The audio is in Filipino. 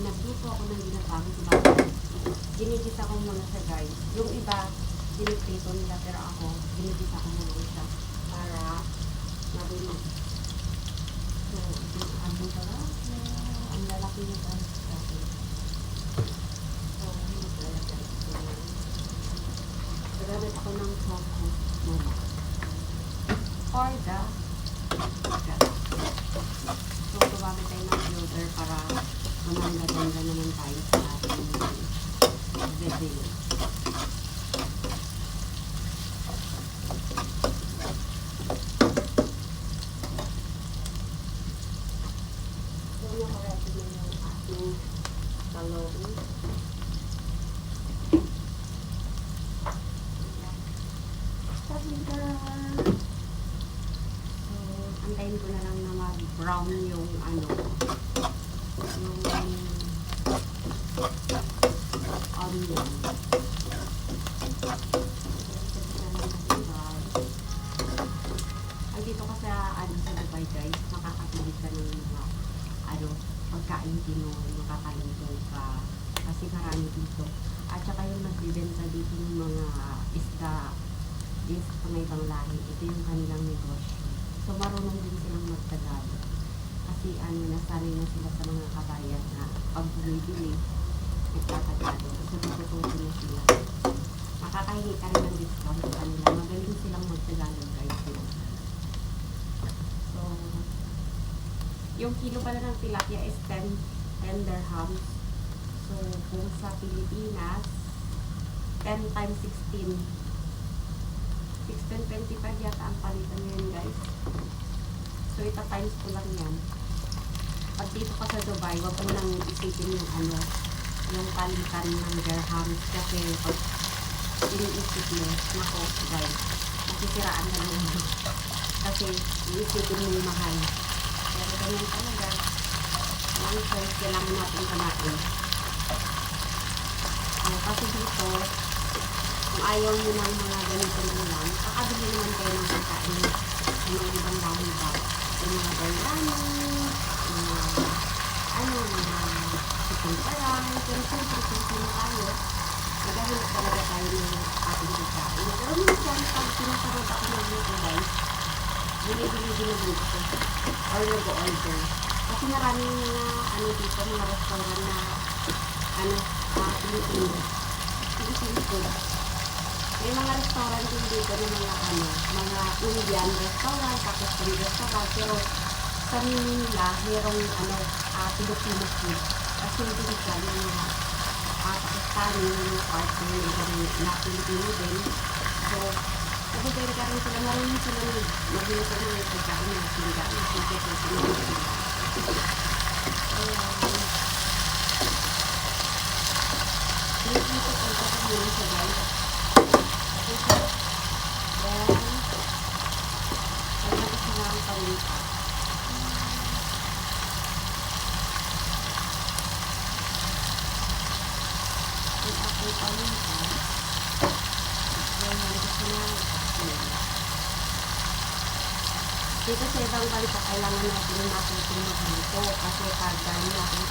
nagluto ako ng ginatawag sa ginigisa ko muna siya guys. Yung iba, giniprito nila pero ako, ginigisa ko muna siya para mabilis. So, ito yung aming talapia. Ang lalaki niya guys. So, hindi talaga ito. Gagamit ako ng choco muna. Or the so, gumamit tayo ng builder para mamaganda naman tayo sa ating video. So, nakaredy na yung ating talong. Antayin ko na lang na mag-brown yung ano, yung onion. Ay, dito ka sa, ano, sa Dubai guys, makakapili ka ng mga, ano, pagkain Pinoy, makakaluto ka, kasi marami dito. At saka yung nagbibenta dito ng mga isda, is mga ibang lahi, ito yung kanilang negosyo. So, marunong din silang magtagalog. Kasi, ano, nasanay na sila sa mga kabayan na pag bumibili, nagtatagalog. So, natututo na sila. Makakahingi ka rin ng discount sa kanila. Magaling silang magtagalog, guys. So, yung kilo pala ng tilapia is 10 dirhams. So, kung sa Pilipinas, 10 times 16. 16.25 yata ang palitan ngayon guys. So, ito times ko lang yan. Pag dito ka sa Dubai, wag mo nang isipin yung ano, yung palitan ng dirhams. Kasi pag iniisip mo, nako guys, masisiraan na lang. Kasi iisipin mo yung mahal. Pero ganyan talaga. One choice, kailangan natin kamain. Kasi dito, kung ayaw nyo ng mga ganito na lang, kakabili naman kayo ng pagkain sa mga ibang dami ba? Yung mga biryani, mga ano, mga chicken parang, pero siyempre na tayo, naghahanap talaga tayo ng ating pagkain. Pero minsan, pag pinasarod ako ng luto guys, binibili din na dito or nag-order. Kasi maraming mga ano dito, mga restaurant na ano, Pilipino. Pilipino food. May mga restaurant din dito ng mga ano, mga Indian restaurant, Pakistan restaurant, pero sa Manila, mayroong ano, Filipino food. Kasi hindi siya yung mga Pakistani, yung partner, na Filipino din. So, nabigay ka rin sila, marunong sila mag-inuto ng may pagkain na sila, na Filipino sila. Dito ko ito muna siya guys. Then, kaya ko sila ang palinta. Then, after palinta, then, ko sila dito sa ibang balita, kailangan natin natin magluto kasi pag dahil natin